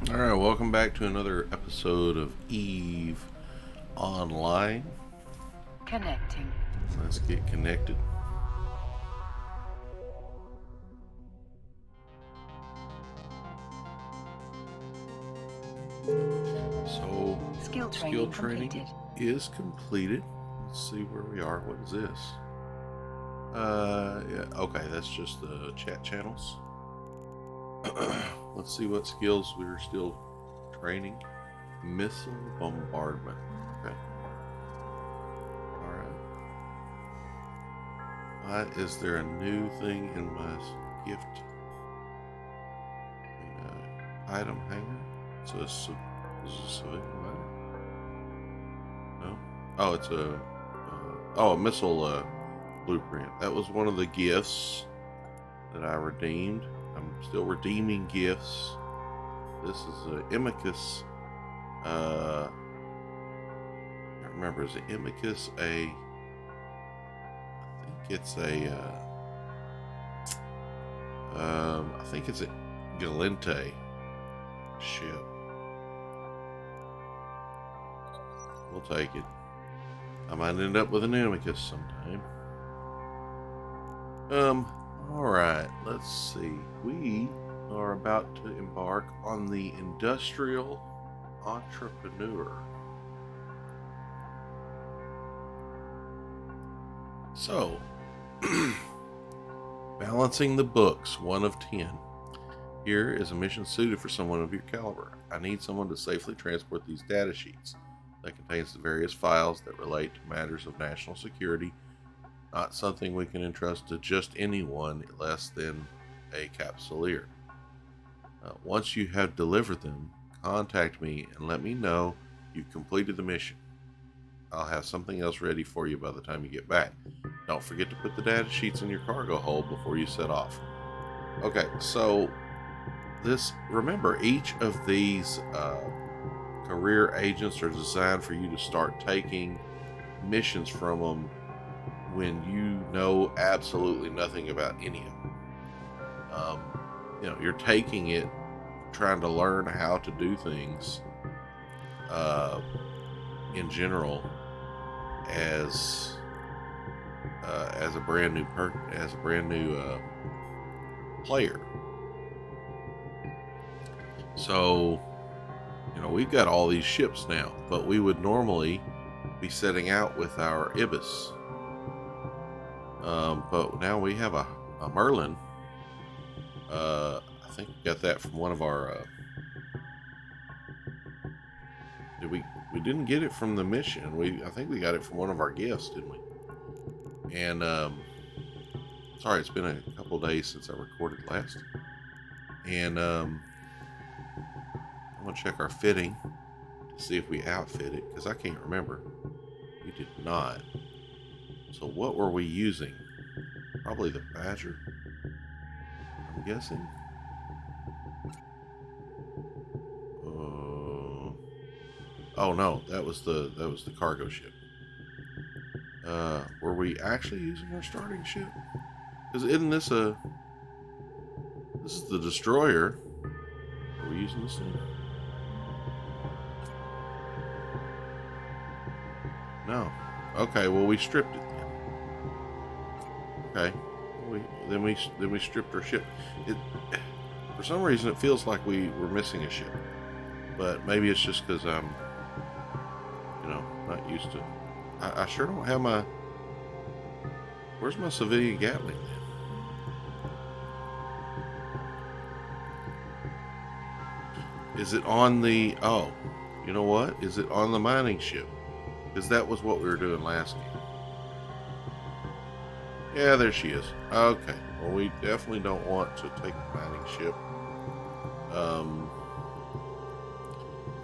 Alright, welcome back to another episode of Eve Online. Connecting. Let's get connected. So, Skill skill training training completed. is completed. Let's see where we are. What is this? Yeah, okay, that's just the chat channels. Let's see what skills we're still training. Missile bombardment. Okay. Alright. Is there a new thing in my gift? Item hanger? So is it a civilian item? No? Oh, it's a missile blueprint. That was one of the gifts that I redeemed. I'm still redeeming gifts. This is a Imicus. I can't remember. Is it Imicus a? I think it's a Galente ship. We'll take it. I might end up with an Amicus sometime. Alright, let's see. We are about to embark on the Industrial Entrepreneur. So, balancing the books, 1 of 10. Here is a mission suited for someone of your caliber. I need someone to safely transport these data sheets that contains the various files that relate to matters of national security, not something we can entrust to just anyone less than a capsuleer. Once you have delivered them, contact me and let me know you've completed the mission. I'll have something else ready for you by the time you get back. Don't forget to put the data sheets in your cargo hold before you set off. Okay, so remember, each of these career agents are designed for you to start taking missions from them when you know absolutely nothing about any of them. You're taking it, trying to learn how to do things in general as a brand new player. So, we've got all these ships now, but we would normally be setting out with our Ibis. But now we have a Merlin. I think we got that from one of our. We didn't get it from the mission. I think we got it from one of our gifts, didn't we? And sorry, it's been a couple days since I recorded last. And I'm gonna check our fitting to see if we outfit it, because I can't remember. We did not. So what were we using? Probably the Badger, I'm guessing. Oh no, that was the cargo ship. Were we actually using our starting ship? Because isn't this is the destroyer? Are we using this thing? No. Okay, well we stripped it then. Okay. Then we stripped our ship. For some reason it feels like we were missing a ship. But maybe it's just because I'm not used to. I sure don't have my. Where's my civilian Gatling then? Is it on the? Oh, you know what? Is it on the mining ship? Because that was what we were doing last game. Yeah, there she is. Okay. Well, we definitely don't want to take the mining ship.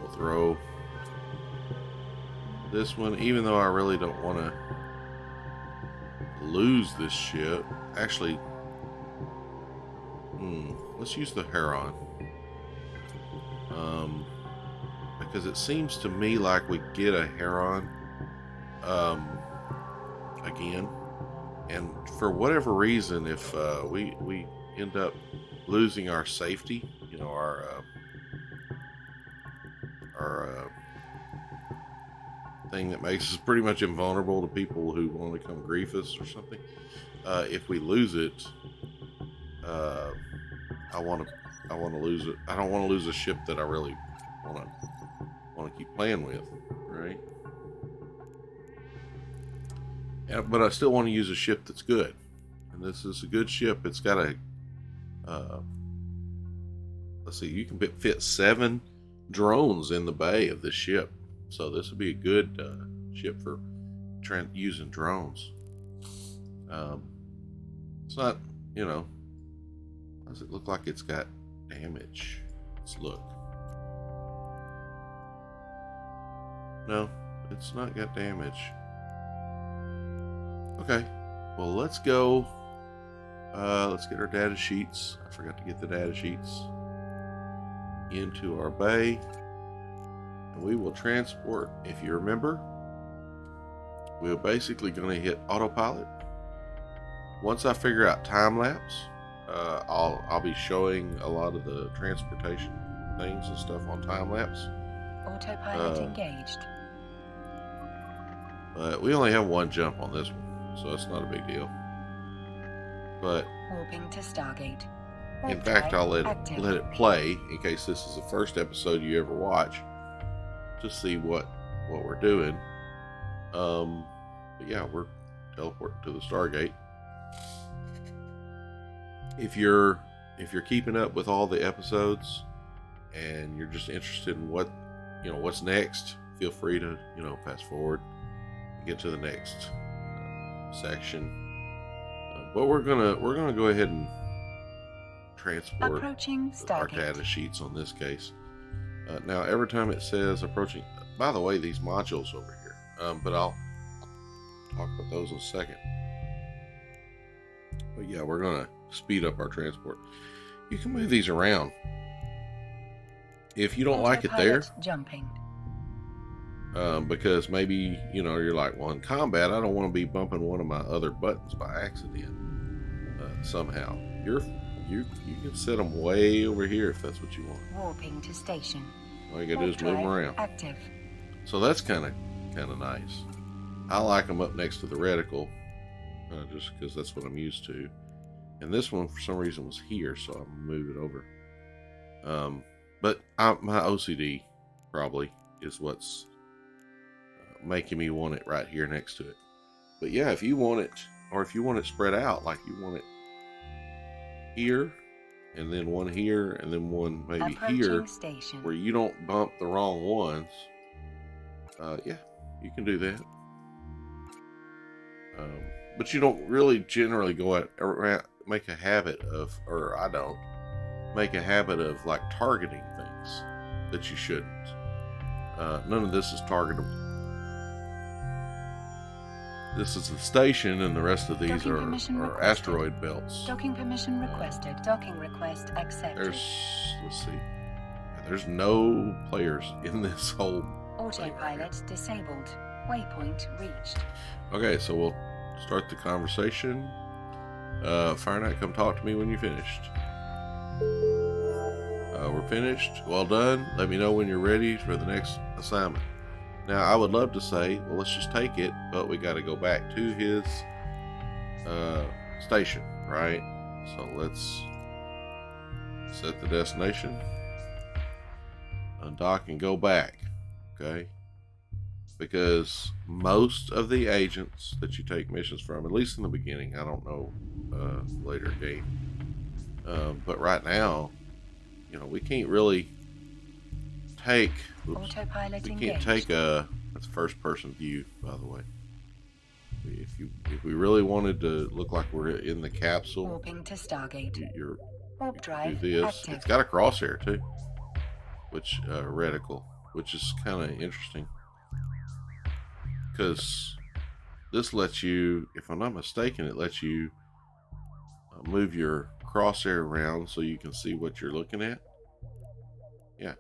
We'll throw this one, even though I really don't want to lose this ship. Actually, let's use the Heron. Because it seems to me like we get a Heron again, and for whatever reason, if we end up losing our safety, our thing that makes us pretty much invulnerable to people who want to come grief us or something. If we lose it, I want to lose it. I don't want to lose a ship that I really want to keep playing with, right? Yeah, but I still want to use a ship that's good, and this is a good ship. It's got a let's see, you can fit 7 drones in the bay of this ship, so this would be a good ship for using drones. It's not, does it look like it's got damage? Let's look. No, it's not got damage. Okay, well, let's go. Let's get our data sheets. I forgot to get the data sheets into our bay, and we will transport. If you remember, we're basically going to hit autopilot. Once I figure out time lapse, I'll be showing a lot of the transportation things and stuff on time lapse. Autopilot engaged. But we only have 1 jump on this one, so it's not a big deal. But warping to Stargate. In fact, I'll let it play in case this is the first episode you ever watch, to see what we're doing. But yeah, we're teleporting to the Stargate. If you're keeping up with all the episodes and you're just interested in what's next, feel free to fast forward and get to the next section. But we're gonna go ahead and transport approaching our Stargate. data sheets on this case. Now, every time it says approaching, by the way, these modules over here, but I'll talk about those in a second. But yeah, we're gonna speed up our transport. You can move these around if you don't like it there. Jumping. Because maybe you're like, well, in combat, I don't want to be bumping one of my other buttons by accident. Somehow, you can set them way over here if that's what you want. Warping to station. All you gotta do is move them around. Active. So that's kind of nice. I like them up next to the reticle, just because that's what I'm used to. And this one, for some reason, was here, so I'm gonna move it over. But my OCD probably is what's making me want it right here next to it. But yeah, if you want it, or if you want it spread out, like you want it here, and then one here, and then one maybe here, station. where you don't bump the wrong ones, yeah, you can do that. But you don't really generally go out around, make a habit of, or I don't make a habit of like targeting things that you shouldn't. None of this is targetable. This is the station, and the rest of these are asteroid belts. Docking permission requested. Docking request accepted. Let's see. There's no players in this whole autopilot thing. Disabled. Waypoint reached. Okay, so we'll start the conversation. Fire Knight, come talk to me when you're finished. We're finished. Well done. Let me know when you're ready for the next assignment. Now, I would love to say, well, let's just take it, but we got to go back to his station, right? So let's set the destination, undock, and go back, okay? Because most of the agents that you take missions from, at least in the beginning, I don't know later game, but right now, we can't really take. Autopilot we can't engaged. take that's first person view, by the way. If we really wanted to look like we're in the capsule, warping to Stargate. you Overdrive do this. active. It's got a crosshair too, which reticle, which is kind of interesting because this lets you, if I'm not mistaken, it lets you move your crosshair around so you can see what you're looking at. Yeah.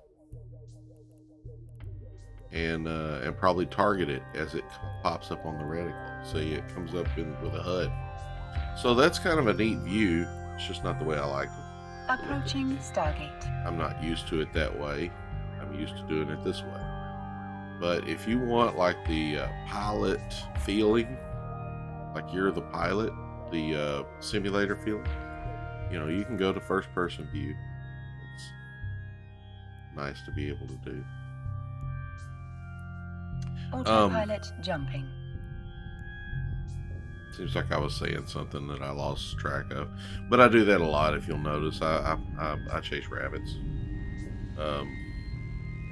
And probably target it as it pops up on the reticle. See, it comes up with a HUD. So that's kind of a neat view. It's just not the way I like it. Approaching Stargate. I'm not used to it that way. I'm used to doing it this way. But if you want like the pilot feeling, like you're the pilot, the simulator feeling, you can go to first person view. It's nice to be able to do. Autopilot jumping. Seems like I was saying something that I lost track of, but I do that a lot. If you'll notice, I chase rabbits. Yeah,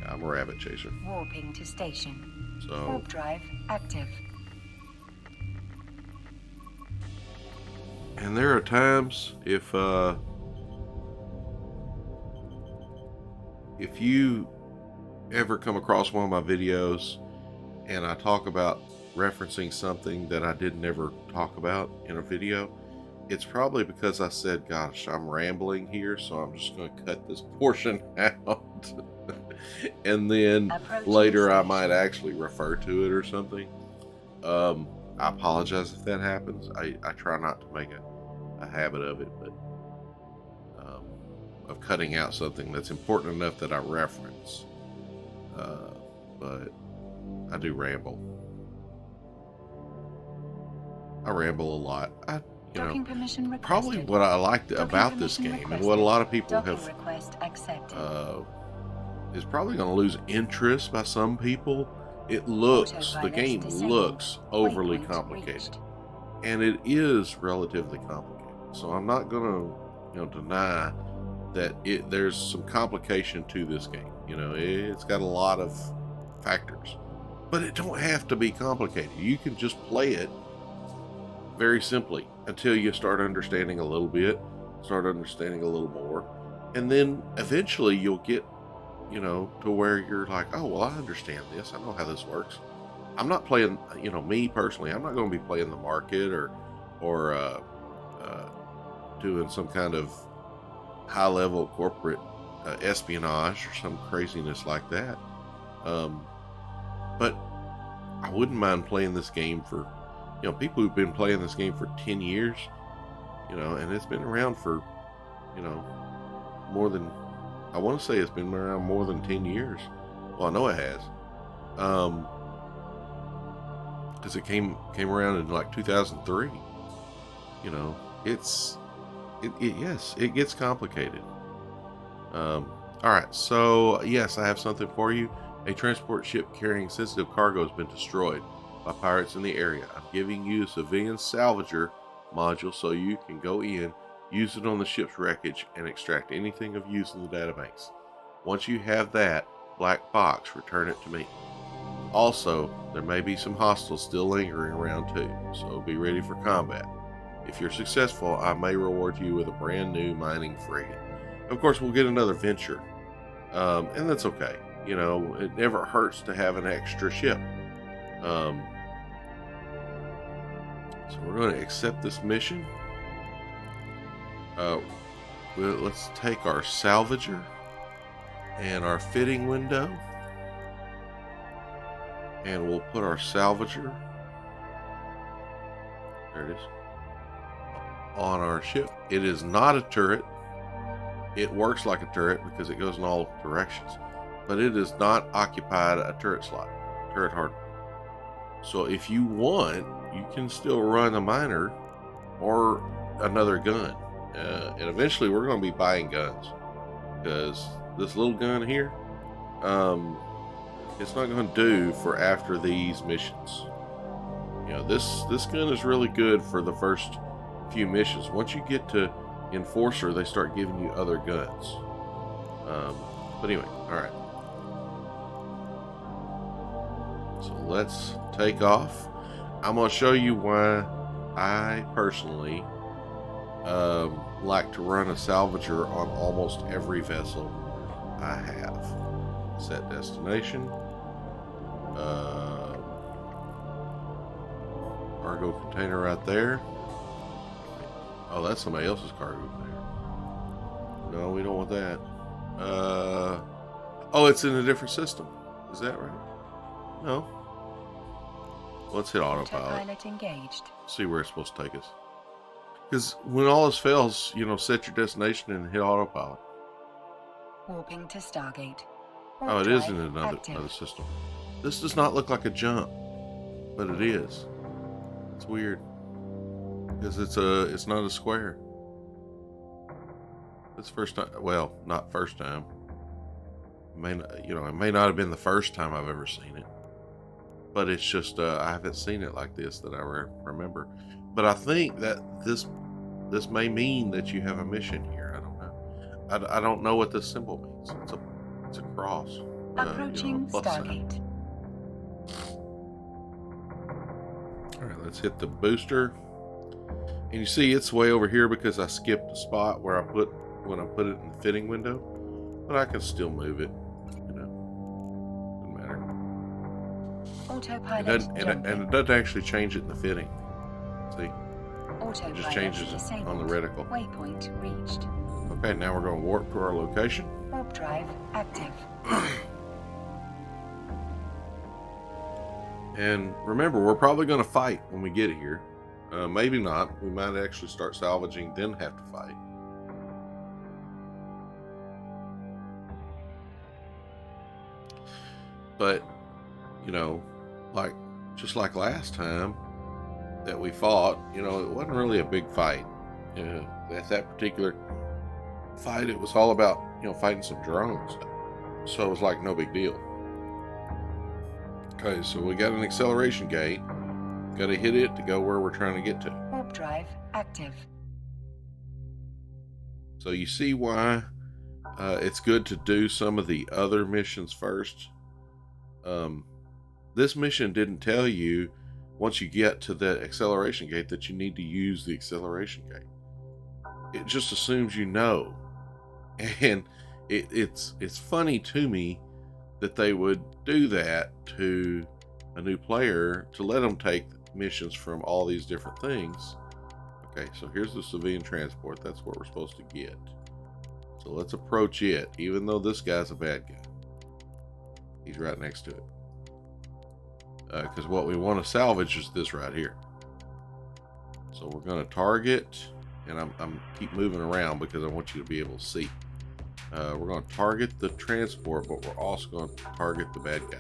I'm a rabbit chaser. Warping to station. So Overdrive active. and there are times if you ever come across one of my videos and I talk about referencing something that I didn't ever talk about in a video, it's probably because I said, gosh, I'm rambling here, so I'm just going to cut this portion out. And then later I might actually refer to it or something. I apologize if that happens. I try not to make a habit of it, but of cutting out something that's important enough that I reference. But I do ramble. I ramble a lot. Docking permission requested. Probably what I liked about this game and what a lot of people have is probably going to lose interest by some people. The game looks overly complicated, and it is relatively complicated. So I'm not going to deny that there's some complication to this game. It's got a lot of factors, but it don't have to be complicated. You can just play it very simply until you start understanding a little bit, start understanding a little more, and then eventually you'll get to where you're like, oh, well, I understand this. I know how this works. I'm not playing, me personally, I'm not going to be playing the market or doing some kind of high level corporate espionage or some craziness like that. But I wouldn't mind playing this game for, people who've been playing this game for 10 years, and it's been around for, more than, I want to say it's been around more than 10 years. Well, I know it has. Because it came around in like 2003. Yes, it gets complicated. All right, so yes, I have something for you. A transport ship carrying sensitive cargo has been destroyed by pirates in the area. I'm giving you the civilian salvager module so you can go in, use it on the ship's wreckage, and extract anything of use in the databanks. Once you have that black box, return it to me. Also, there may be some hostiles still lingering around too, so be ready for combat. If you're successful, I may reward you with a brand new mining frigate. Of course, we'll get another venture, and that's okay. It never hurts to have an extra ship. So we're going to accept this mission. Let's take our salvager and our fitting window, and we'll put our salvager, there it is, on our ship. It is not a turret. It works like a turret because it goes in all directions, but it does not occupy a turret slot, turret hardware. So if you want, you can still run a miner or another gun. And eventually we're going to be buying guns, because this little gun here, it's not going to do for after these missions. This gun is really good for the first few missions. Once you get to Enforcer, they start giving you other guns. But anyway, all right. So let's take off. I'm going to show you why I personally like to run a salvager on almost every vessel I have. Set destination. Cargo container right there. Oh, that's somebody else's cargo container. No, we don't want that. Oh, it's in a different system. Is that right? No. Let's hit autopilot. Autopilot engaged. See where it's supposed to take us. Because when all else fails, set your destination and hit autopilot. Warping to Stargate. Oh, it is in Overdrive another active. system. This does not look like a jump, but it is. It's weird because it's not a square. It's first time. Well, not first time. It may not have been the first time I've ever seen it, but it's just I haven't seen it like this that I remember. But I think that this may mean that you have a mission here. I don't know. I don't know what this symbol means. It's a cross. Approaching a plus sign. Stargate. All right, let's hit the booster. And you see it's way over here because I skipped the spot where when I put it in the fitting window, but I can still move it. Doesn't matter. Autopilot And it doesn't actually change it in the fitting. See, it just changes it on the reticle. Waypoint reached. Okay, now we're going to warp to our location. Warp drive active. And remember, we're probably going to fight when we get here. Maybe not. We might actually start salvaging, then have to fight. But, just like last time that we fought, it wasn't really a big fight. At that particular fight, it was all about, fighting some drones. So it was like no big deal. Okay, so we got an acceleration gate. Got to hit it to go where we're trying to get to. Warp drive active. So you see why it's good to do some of the other missions first. This mission didn't tell you once you get to the acceleration gate that you need to use the acceleration gate. It just assumes you know. And it's funny to me that they would do that to a new player to let them take missions from all these different things. Okay, so here's the civilian transport. That's what we're supposed to get. So let's approach it, even though this guy's a bad guy. He's right next to it. Because what we want to salvage is this right here. So we're going to target, and I'm keep moving around because I want you to be able to see. We're going to target the transport, but we're also going to target the bad guy.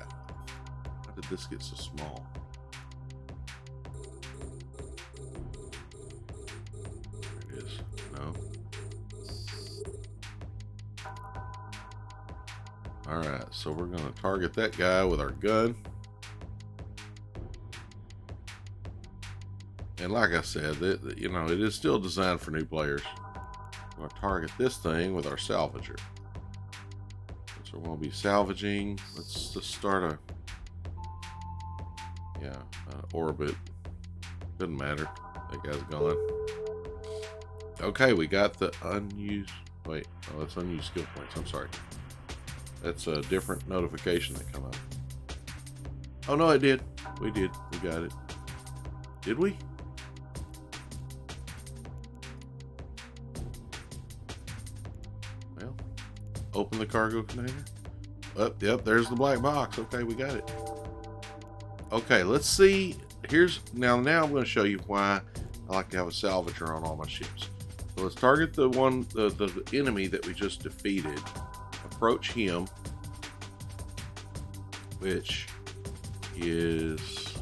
How did this get so small? There it is. No. Alright, so we're going to target that guy with our gun. And like I said, it is still designed for new players. We're going to target this thing with our salvager. So we're going to be salvaging. Let's just start orbit. Doesn't matter. That guy's gone. Okay, we got the unused. Wait, oh, that's unused skill points. I'm sorry. That's a different notification that come up. Oh no, it did. We did. We got it. Did we? Well, open the cargo container. Oh, yep, there's the black box. Okay, we got it. Okay, let's see. Now I'm going to show you why I like to have a salvager on all my ships. So let's target the enemy that we just defeated. Approach him, which is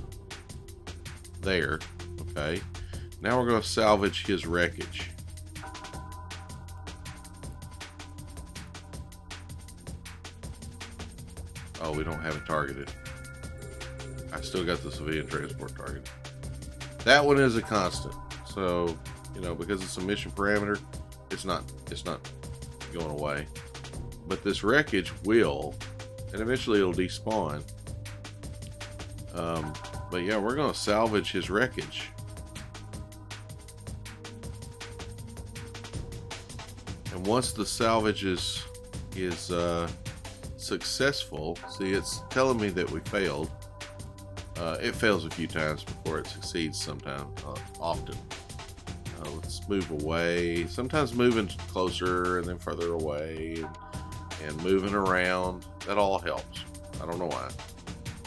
there. Okay, now we're going to salvage his wreckage. Oh, we don't have it targeted. I still got the civilian transport targeted. That one is a constant, so because it's a mission parameter, it's not going away. But this wreckage will, and eventually it'll despawn. But yeah, we're going to salvage his wreckage. And once the salvage is successful, see, it's telling me that we failed. It fails a few times before it succeeds sometimes, often. Let's move away. Sometimes moving closer and then further away and moving around. That all helps. I don't know why.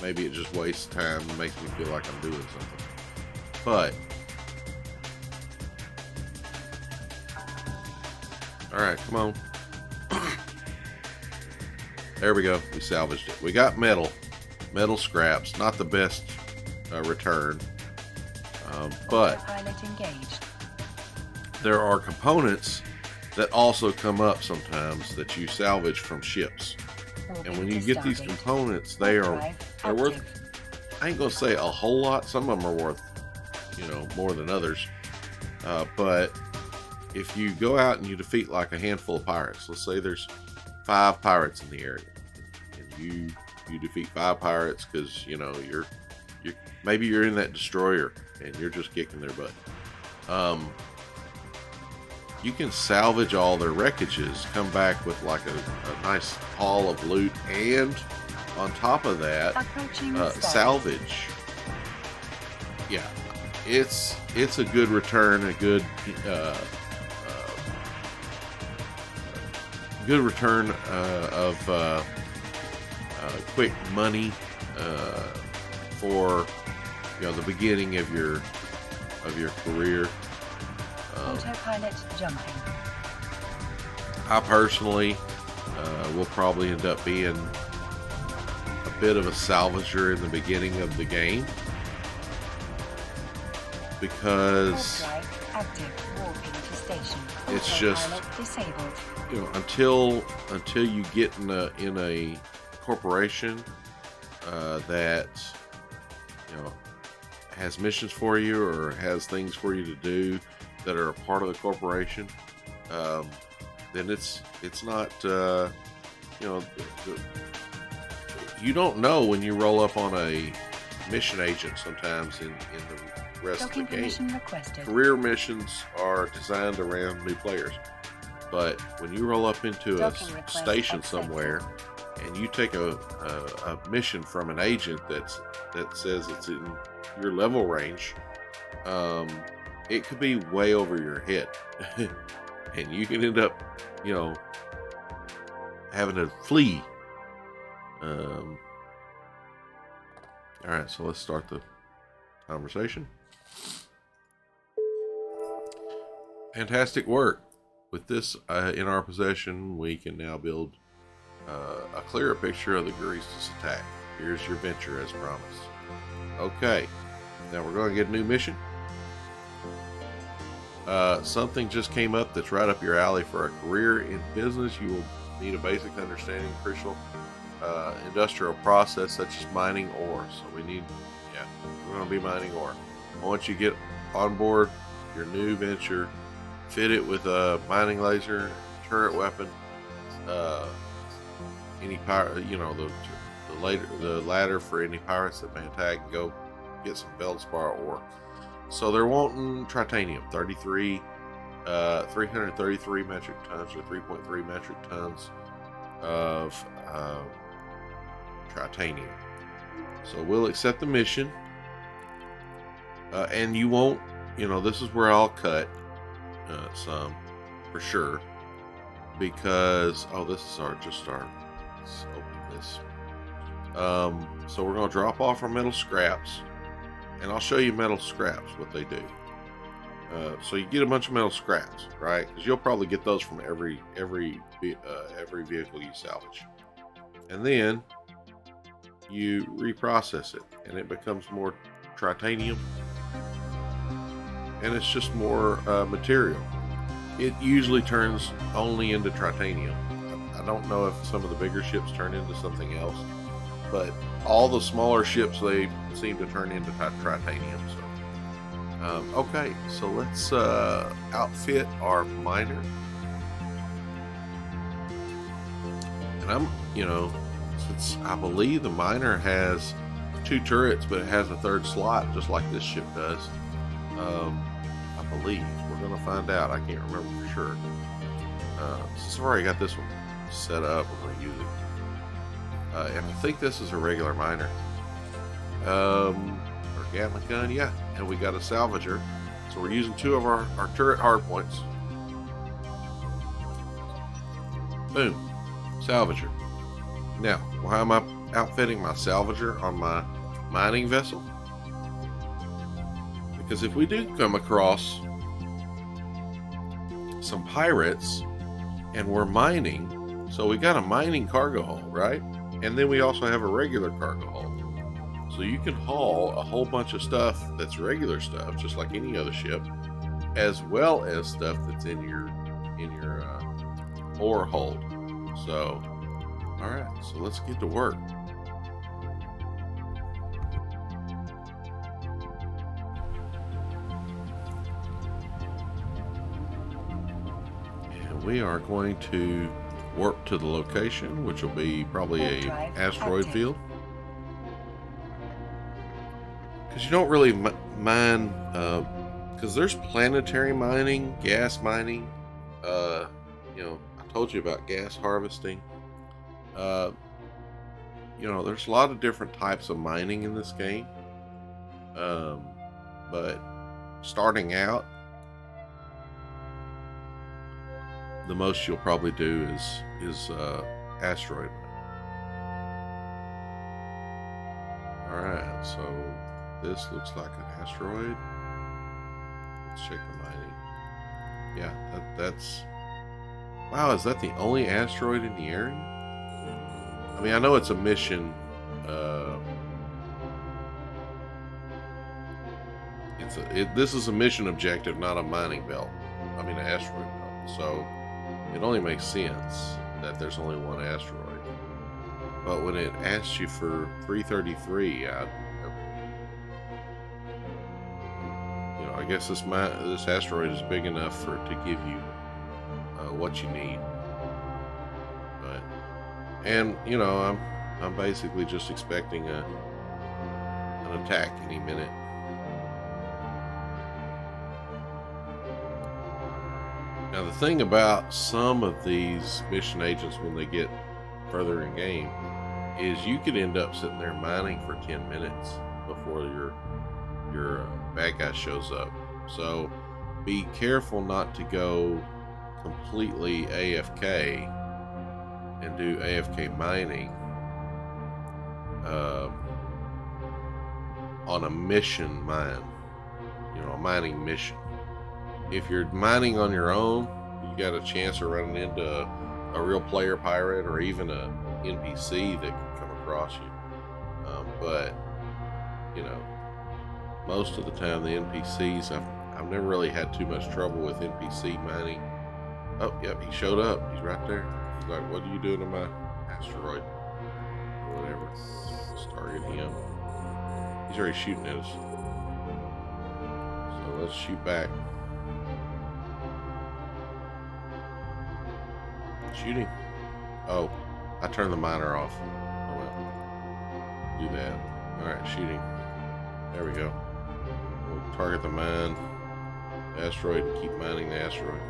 Maybe it just wastes time and makes me feel like I'm doing something. But alright, come on. There we go. We salvaged it. We got metal scraps. Not the best return, but Autopilot engaged. there are components that also come up sometimes that you salvage from ships. And when you get these components, they're worth, I ain't gonna say a whole lot. Some of them are worth, more than others. But if you go out and you defeat like a handful of pirates, let's say there's 5 pirates in the area, and you defeat 5 pirates because you're maybe you're in that destroyer and you're just kicking their butt. You can salvage all their wreckages, come back with like a nice haul of loot, and on top of that, salvage. Yeah, it's a good return, a good return of quick money for the beginning of your career. Autopilot jumping. I personally will probably end up being a bit of a salvager in the beginning of the game because it's just until you get in a corporation that has missions for you or has things for you to do that are a part of the corporation, then it's not you don't know when you roll up on a mission agent sometimes in the rest of the game. Career missions are designed around new players, but when you roll up into a station somewhere and you take a mission from an agent that says it's in your level range, it could be way over your head and you can end up having to flee. Alright, so let's start the conversation. Fantastic work. With this in our possession, we can now build a clearer picture of the Grease's attack. Here's your venture as promised. Okay, now we're going to get a new mission. Something just came up that's right up your alley. For a career in business, you will need a basic understanding of crucial industrial process such as mining ore. So we're going to be mining ore. Once you get on board your new venture, fit it with a mining laser, turret weapon, any pirate, the ladder for any pirates that may attack, and go get some Veldspar ore. So they're wanting titanium, 333 metric tons or 3.3 metric tons of titanium. So we'll accept the mission, and you won't. This is where I'll cut some for sure, because this is let's open this. So we're going to drop off our metal scraps. And I'll show you metal scraps, what they do. So you get a bunch of metal scraps, right? Because you'll probably get those from every vehicle you salvage. And then you reprocess it, and it becomes more titanium. And it's just more material. It usually turns only into titanium. I don't know if some of the bigger ships turn into something else, but all the smaller ships, they seem to turn into titanium. So, okay, so let's outfit our miner. And since I believe the miner has 2 turrets, but it has a 3rd slot, just like this ship does. I believe we're going to find out. I can't remember for sure. Since I've already got this one set up, we're going to use it. And I think this is a regular miner. Or Gatling gun, yeah. And we got a salvager. So we're using 2 of our turret hardpoints. Boom. Salvager. Now, why am I outfitting my salvager on my mining vessel? Because if we do come across some pirates and we're mining So we got a mining cargo hold, right? And then we also have a regular cargo hold. So you can haul a whole bunch of stuff that's regular stuff, just like any other ship, as well as stuff that's in your ore hold. So, all right, so let's get to work. And we are going to warp to the location, which will be probably a asteroid field. Because you don't really mine, because there's planetary mining, gas mining. You know, I told you about gas harvesting. You know, there's a lot of different types of mining in this game. But starting out, the most you'll probably do is asteroid mining. All right, so this looks like an asteroid. Let's check the mining. Yeah, that's... Wow, is that the only asteroid in the area? I mean, I know it's a mission. This is a mission objective, not a mining belt. I mean, an asteroid belt. So it only makes sense that there's only one asteroid. But when it asks you for 333, I guess this asteroid is big enough for it to give you what you need. And you know, I'm basically just expecting an attack any minute. Now the thing about some of these mission agents when they get further in game is you could end up sitting there mining for 10 minutes before your bad guy shows up. So be careful not to go completely AFK and do AFK mining on a mission mine, you know, a mining mission. If you're mining on your own, you got a chance of running into a real player pirate or even a NPC that can come across you. But you know, most of the time the NPCs, I've never really had too much trouble with NPC mining. Oh, yep, he showed up. He's right there. He's like, what are you doing to my asteroid? Or whatever. Let's target him. He's already shooting at us. So let's shoot back. Shooting. Oh, I turned the miner off. Oh well. Do that. Alright, shooting. There we go. We'll target the mine, asteroid, and keep mining the asteroid.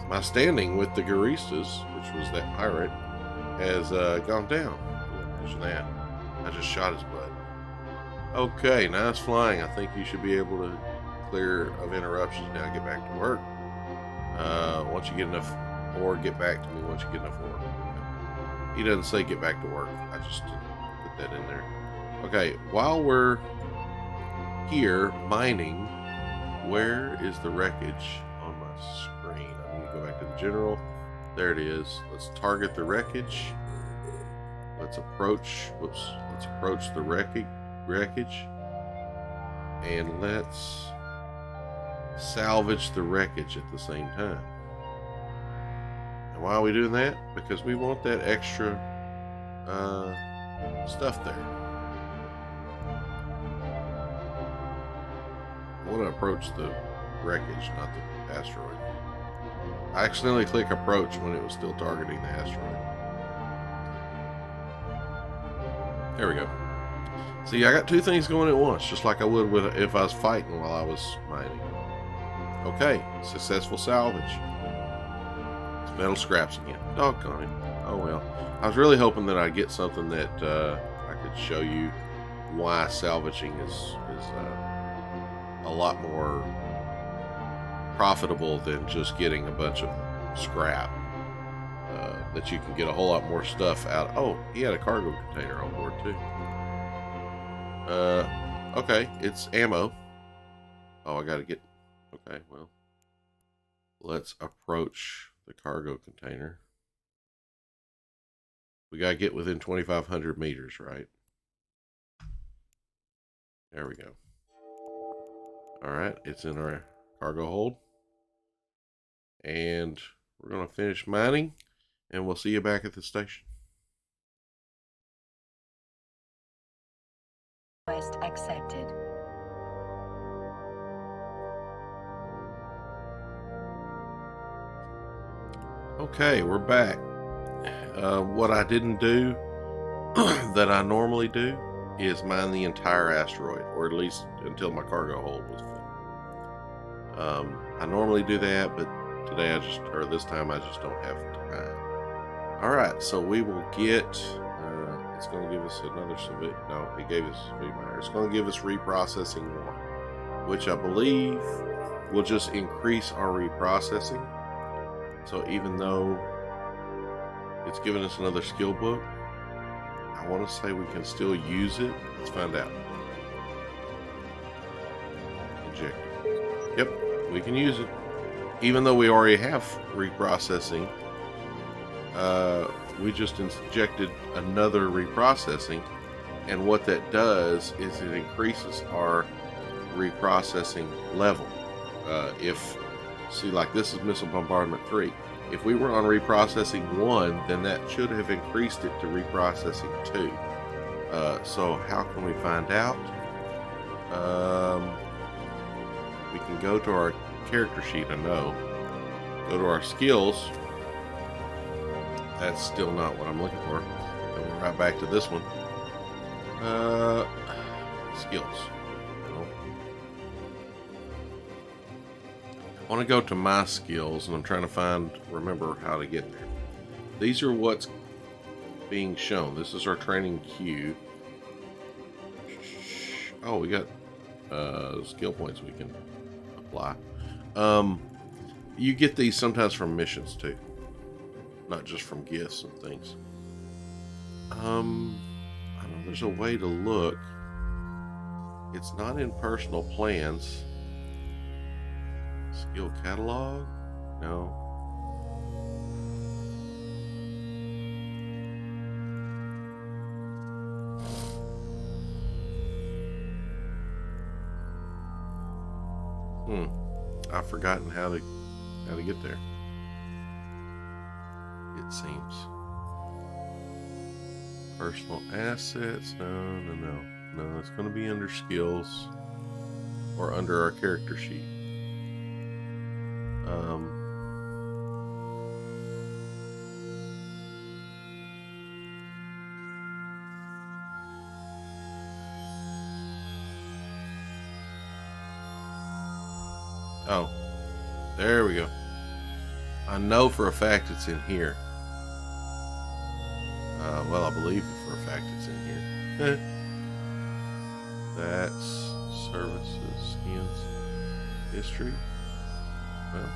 My standing with the Guristas, which was that pirate, has gone down. Imagine that. I just shot his butt. Okay, nice flying. I think you should be able to clear of interruptions now. Get back to work. Once you get enough ore, get back to me once you get enough ore. He doesn't say get back to work. I just put that in there. Okay, while we're here mining, where is the wreckage on my screen? I'm going to go back to the general. There it is. Let's target the wreckage. Let's approach the wreckage. And let's salvage the wreckage at the same time. And why are we doing that? Because we want that extra stuff there. I want to approach the wreckage, not the asteroid. I accidentally clicked approach when it was still targeting the asteroid. There we go. See, I got two things going at once, just like I would if I was fighting while I was mining. Okay, successful salvage. Metal scraps again. Doggone it. Oh well. I was really hoping that I'd get something that I could show you why salvaging is a lot more profitable than just getting a bunch of scrap. That you can get a whole lot more stuff out. Oh, he had a cargo container on board too. Okay, it's ammo. Oh, I gotta get... Okay, well, let's approach the cargo container. We got to get within 2,500 meters, right? There we go. All right, it's in our cargo hold. And we're going to finish mining, and we'll see you back at the station. Request accepted. Okay, we're back. What I didn't do that I normally do is mine the entire asteroid, or at least until my cargo hold was full. I normally do that, but today this time I just don't have time. Alright, so we will get, it's going to give us another no, it gave us V-Miner. It's going to give us reprocessing 1, which I believe will just increase our reprocessing. So even though it's given us another skill book, I want to say we can still use it. Let's find out. Injector. Yep, we can use it. Even though we already have reprocessing, we just injected another reprocessing, and what that does is it increases our reprocessing level. See, like this is Missile Bombardment 3. If we were on reprocessing 1, then that should have increased it to reprocessing 2. So how can we find out? We can go to our character sheet, I know. Go to our skills. That's still not what I'm looking for. And we're right back to this one. Skills. I want to go to my skills, and I'm trying to remember how to get there. These are what's being shown. This is our training queue. Oh, we got skill points we can apply. You get these sometimes from missions too, not just from gifts and things. I don't know, there's a way to look. It's not in personal plans. Skill catalog? No. I've forgotten how to get there. It seems. Personal assets? No, it's going to be under skills or under our character sheet. Oh, there we go. I know for a fact it's in here. Well, I believe for a fact it's in here. That's services, skins, history. Well,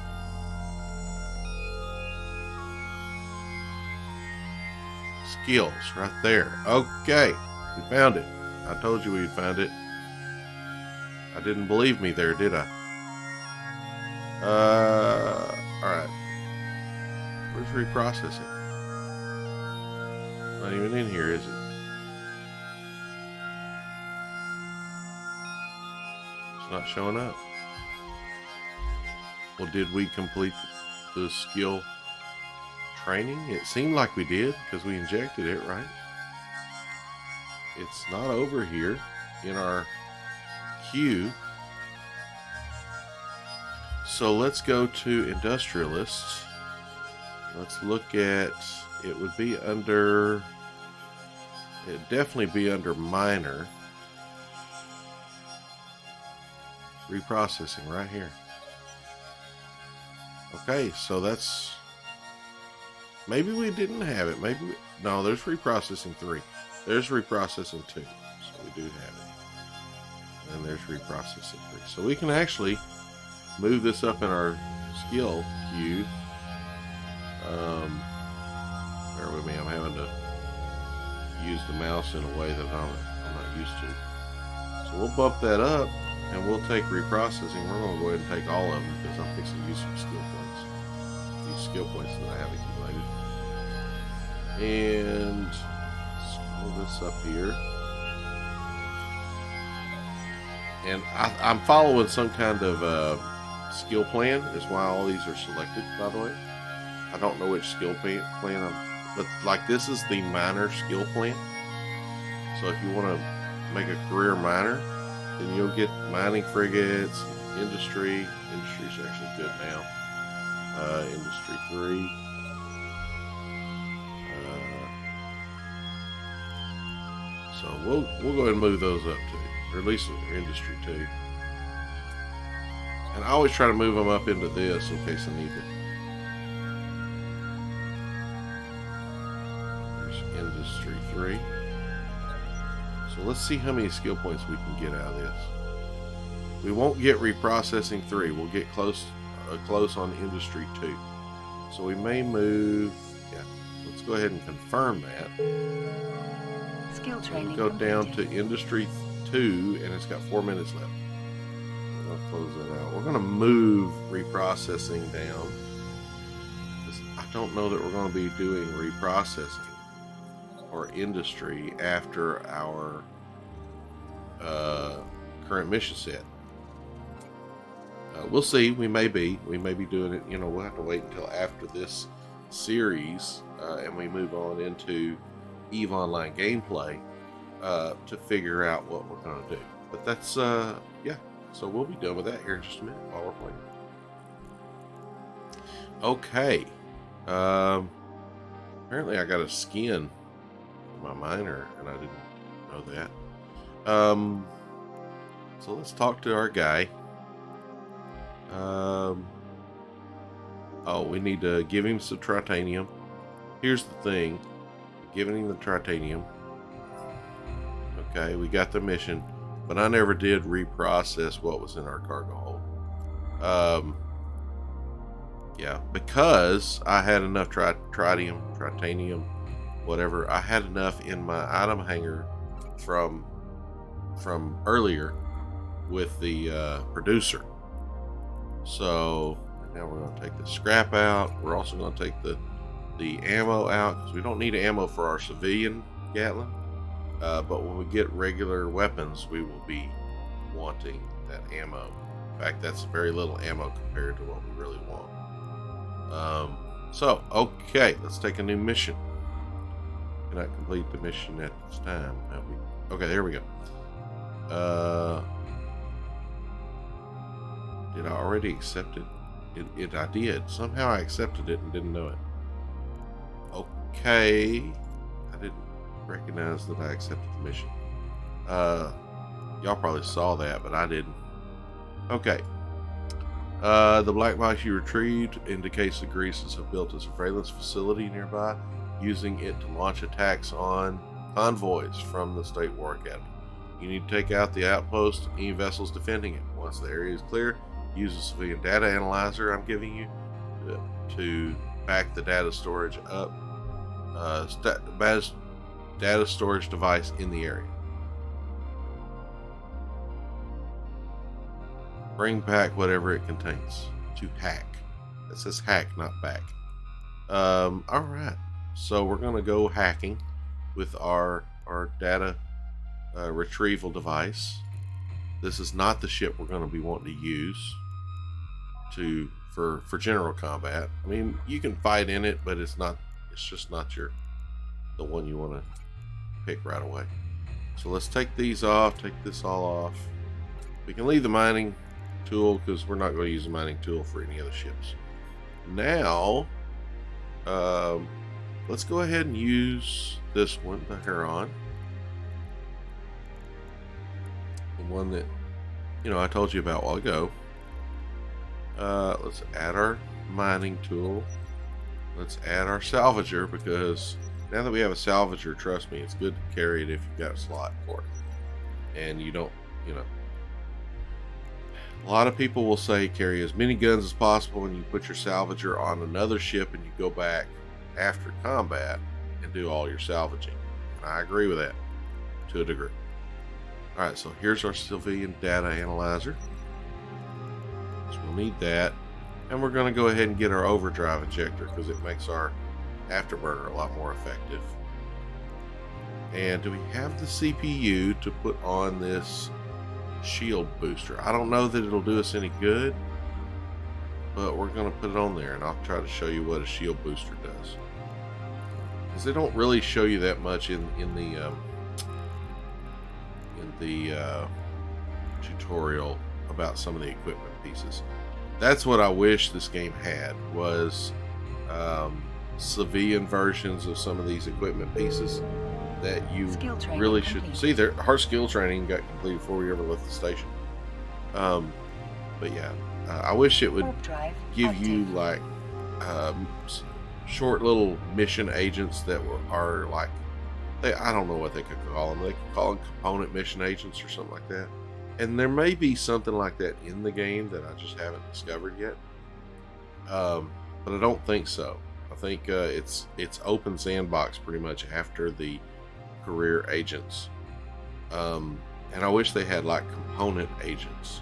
skills right there. Okay, we found it. I told you we'd find it. I didn't believe me there, did I? Alright. Where's reprocessing? Not even in here, is it? It's not showing up. Well, did we complete the skill training? It seemed like we did, because we injected it, right? It's not over here in our queue. So let's go to industrialists. Let's look at, it would be under, it'd definitely be under miner. Reprocessing right here. Okay, so that's, maybe we didn't have it. No, there's reprocessing 3. There's reprocessing 2. So we do have it. And there's reprocessing 3. So we can actually move this up in our skill queue. Bear with me, I'm having to use the mouse in a way that I'm not used to. So we'll bump that up, and we'll take reprocessing. We're going to go ahead and take all of them, because I'm fixing to use some skill points. These skill points that I have accumulated. And scroll this up here. And I'm following some kind of skill plan, is why all these are selected, by the way. I don't know which skill plan but like this is the miner skill plan. So if you want to make a career miner, then you'll get mining frigates, industry. Industry's actually good now. Industry 3. So we'll go ahead and move those up too. Or at least industry 2. And I always try to move them up into this in case I need to. There's industry 3. So let's see how many skill points we can get out of this. We won't get reprocessing 3. We'll get close on industry 2. So we may move. Yeah, let's go ahead and confirm that. Skill training. Go down to industry 2, and it's got 4 minutes left. I'll close that out. We're going to move reprocessing down. I don't know that we're going to be doing reprocessing or industry after our current mission set. We'll see. We may be doing it. We'll have to wait until after this series and we move on into EVE Online gameplay to figure out what we're going to do. But that's yeah. So we'll be done with that here in just a minute while we're playing. Okay. Apparently I got a skin for my miner, and I didn't know that. So let's talk to our guy. Oh, we need to give him some titanium. Here's the thing. Giving him the titanium. Okay, we got the mission. But I never did reprocess what was in our cargo hold. Yeah, because I had enough titanium, whatever. I had enough in my item hanger from earlier with the producer. So now we're going to take the scrap out. We're also going to take the ammo out because we don't need ammo for our civilian Gatling. But when we get regular weapons, we will be wanting that ammo. In fact, that's very little ammo compared to what we really want. So, okay, let's take a new mission. Cannot complete the mission at this time. Okay, there we go. Did I already accept it? I did. Somehow I accepted it and didn't know it. Okay. I didn't recognize that I accepted the mission. Y'all probably saw that, but I didn't. Okay. The black box you retrieved indicates the Greases have built a surveillance facility nearby, using it to launch attacks on convoys from the State War Academy. You need to take out the outpost and any vessels defending it. Once the area is clear, use the civilian data analyzer I'm giving you to back the data storage up. Data storage device in the area. Bring back whatever it contains to hack. It says hack, not back. Alright. So we're going to go hacking with our data retrieval device. This is not the ship we're going to be wanting to use for general combat. I mean, you can fight in it, but it's just not the one you want to pick right away. So let's take these off, take this all off. We can leave the mining tool because we're not going to use the mining tool for any other ships. Now, let's go ahead and use this one, the Heron. The one that, I told you about a while ago. Let's add our mining tool. Let's add our salvager, because now that we have a salvager, trust me, it's good to carry it if you've got a slot for it. And you don't, a lot of people will say carry as many guns as possible and you put your salvager on another ship and you go back after combat and do all your salvaging. And I agree with that to a degree. Alright, so here's our civilian data analyzer. So we'll need that. And we're going to go ahead and get our Overdrive Injector because it makes our afterburner a lot more effective. And do we have the CPU to put on this shield booster? I don't know that it'll do us any good, but we're going to put it on there, and I'll try to show you what a shield booster does. Because they don't really show you that much in the tutorial about some of the equipment pieces. That's what I wish this game had, was civilian versions of some of these equipment pieces that you really should see. There, our skill training got completed before we ever left the station. But yeah, I wish it would give you like short little mission agents that are like, I don't know what they could call them. They could call them component mission agents or something like that. And there may be something like that in the game that I just haven't discovered yet. But I don't think so. I think it's open sandbox pretty much after the career agents. And I wish they had like component agents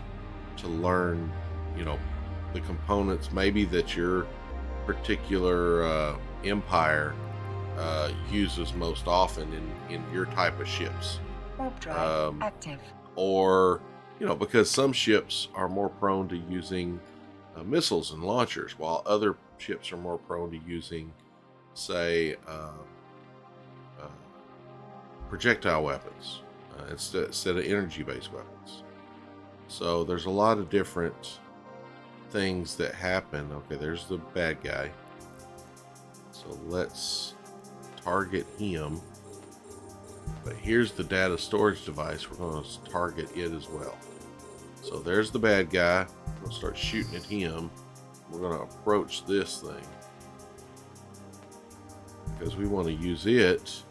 to learn, you know, the components maybe that your particular empire uses most often in your type of ships. Active. Or, you know, because some ships are more prone to using missiles and launchers, while other ships are more prone to using, say, projectile weapons instead of energy-based weapons. So there's a lot of different things that happen. Okay, there's the bad guy. So let's target him. But here's the data storage device. We're going to target it as well. So there's the bad guy. We're going to start shooting at him. We're going to approach this thing because we want to use it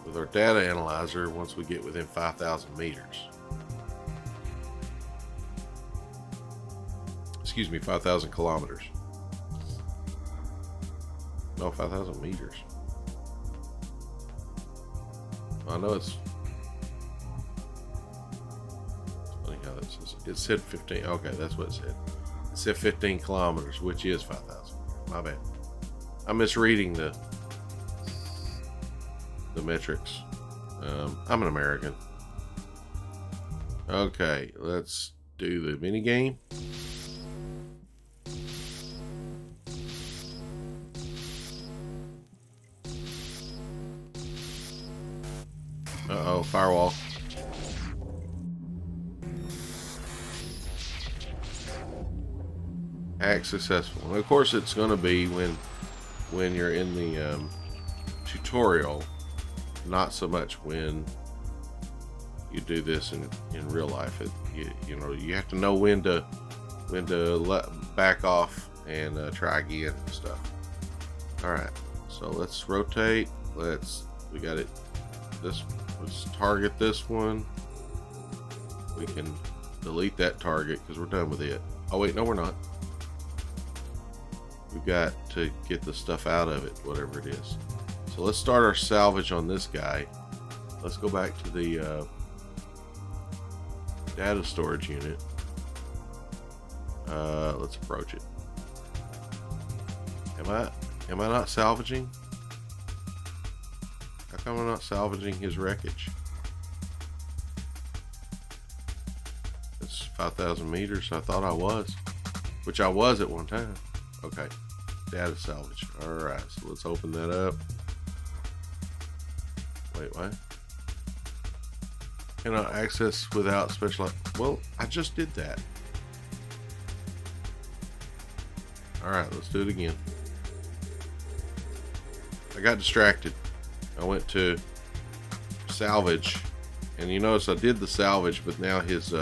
with our data analyzer once we get within 5,000 meters. Excuse me, 5,000 kilometers. No, 5,000 meters. I know it's funny how that says it said 15. Okay, that's what it said. It said 15 kilometers, which is 5,000. My bad. I'm misreading the metrics. I'm an American. Okay, let's do the mini game. Uh-oh, firewall. Hack successful. And of course it's going to be when you're in the tutorial, not so much when you do this in real life. You know, you have to know when to back off and try again and stuff. All right, so let's rotate. We got it. Let's target this one. We can delete that target because we're done with it. Oh wait, no we're not. We've got to get the stuff out of it, whatever it is. So let's start our salvage on this guy. Let's go back to the data storage unit. Let's approach it. Am I not salvaging? How come I'm not salvaging his wreckage? It's 5,000 meters. I thought I was, which I was at one time. Okay, data salvage. All right, so let's open that up. Wait, what? Cannot access without special. Well, I just did that. All right, let's do it again. I got distracted. I went to salvage, and you notice I did the salvage, but now his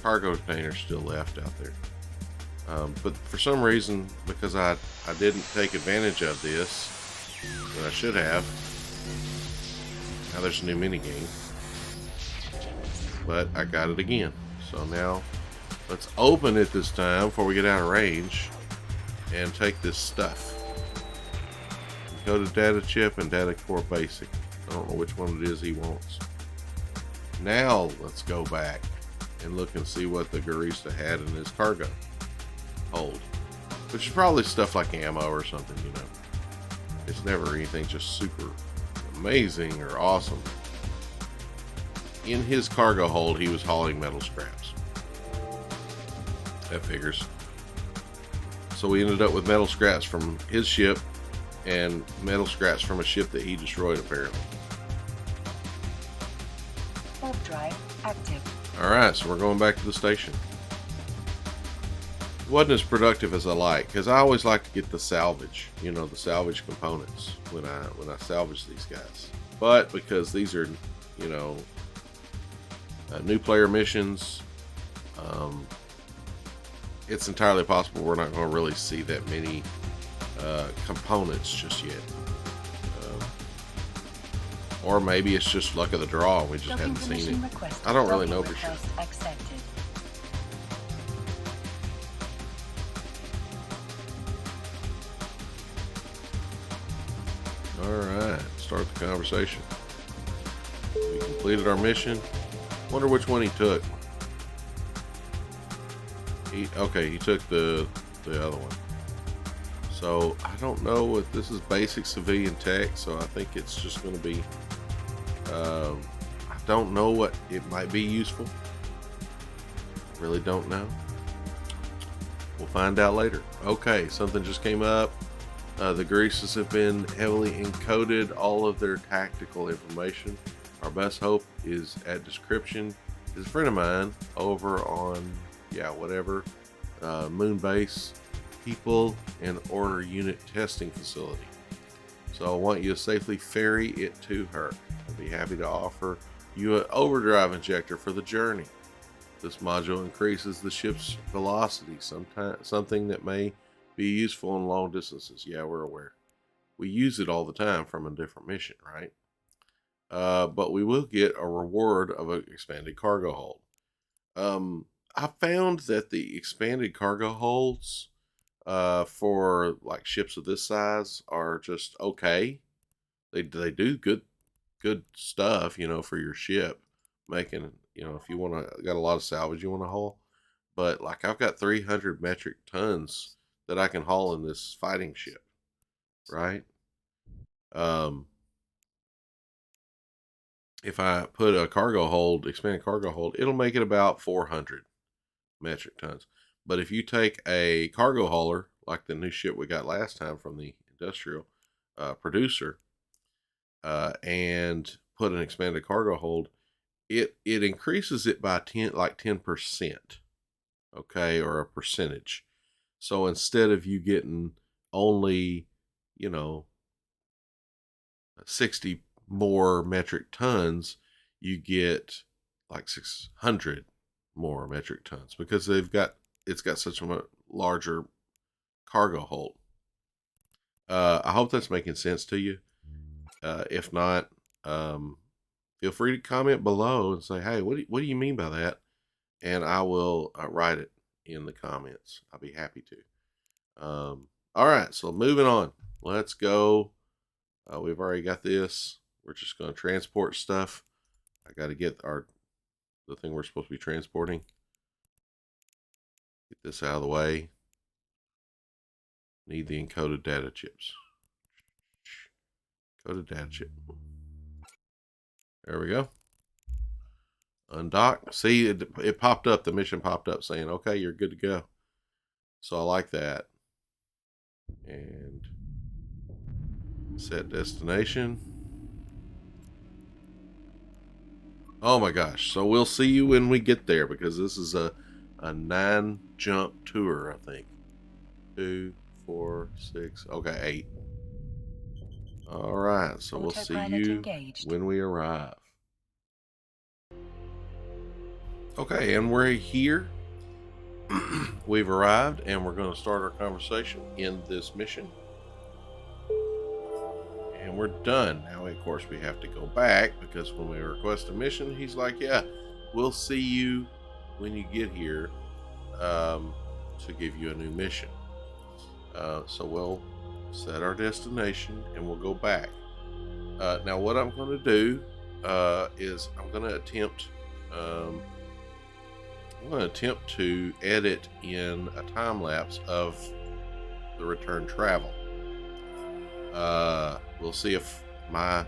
cargo container still left out there. But for some reason, because I didn't take advantage of this, that I should have. Now there's a new mini game, but I got it again. So now let's open it this time before we get out of range and take this stuff. Go to data chip and data core basic. I don't know which one it is he wants. Now let's go back and look and see what the Garista had in his cargo. hold, which is probably stuff like ammo or something, you know. It's never anything just super amazing or awesome. In his cargo hold, he was hauling metal scraps. That figures. So we ended up with metal scraps from his ship and metal scraps from a ship that he destroyed, apparently. Overdrive active. Alright, so we're going back to the station. It wasn't as productive as I like, because I always like to get the salvage, you know, the salvage components when I salvage these guys. But because these are, you know, new player missions, it's entirely possible we're not going to really see that many components just yet. Or maybe it's just luck of the draw. We just haven't seen it. I don't really know for sure. Accepted. Alright, start the conversation. We completed our mission. Wonder which one he took. He took the other one. So I don't know if this is basic civilian tech, so I think it's just going to be I don't know what it might be useful. Really don't know. We'll find out later. Okay, something just came up. The Greases have been heavily encoded all of their tactical information. Our best hope is at description. Is a friend of mine over on moon base, people and order unit testing facility. So I want you to safely ferry it to her. I'd be happy to offer you an overdrive injector for the journey. This module increases the ship's velocity, something that may be useful in long distances. Yeah, we're aware. We use it all the time from a different mission, right? But we will get a reward of an expanded cargo hold. I found that the expanded cargo holds for like ships of this size are just okay. They do good stuff, you know, for your ship, making, you know, if you want to got a lot of salvage you want to haul. But like I've got 300 metric tons that I can haul in this fighting ship, right? If I put a cargo hold, expanded cargo hold, it'll make it about 400 metric tons. But if you take a cargo hauler like the new ship we got last time from the industrial producer and put an expanded cargo hold, it increases it by 10%, okay, or a percentage. So instead of you getting only, you know, 60 more metric tons, you get like 600 more metric tons because it's got such a larger cargo hold. I hope that's making sense to you. If not, feel free to comment below and say, hey, what do you mean by that? And I will write it in the comments. I'll be happy to. All right, so moving on. Let's go. We've already got this. We're just going to transport stuff. I got to get the thing we're supposed to be transporting. Get this out of the way. Need the encoded data chips. Encoded data chip. There we go. Undock. See, it popped up. The mission popped up saying, okay, you're good to go. So I like that. And set destination. Oh my gosh. So we'll see you when we get there because this is a 9-jump tour, I think. 2, 4, 6. Okay, 8. All right. So we'll see you when we arrive. Okay, and we're here. We've arrived, and we're going to start our conversation in this mission. And we're done. Now, of course, we have to go back because when we request a mission, he's like, yeah, we'll see you when you get here to give you a new mission. So we'll set our destination and we'll go back. Now, what I'm going to do is I'm going to attempt I'm going to attempt to edit in a time lapse of the return travel. We'll see if my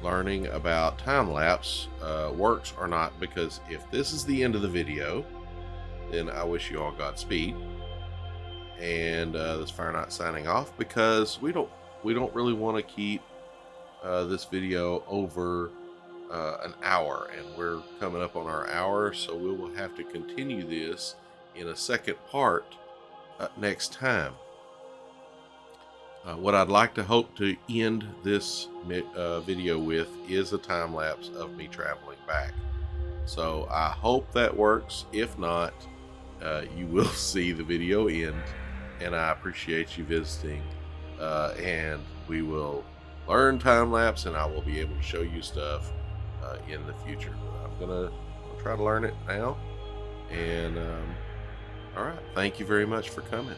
learning about time lapse works or not, because if this is the end of the video, then I wish you all Godspeed. And this Fire Knight signing off, because we don't really want to keep this video over an hour, and we're coming up on our hour, so we will have to continue this in a second part next time. What I'd like to hope to end this video with is a time lapse of me traveling back. So I hope that works. If not, you will see the video end, and I appreciate you visiting, and we will learn time lapse, and I will be able to show you stuff in the future. I'm gonna try to learn it now, and all right, thank you very much for coming.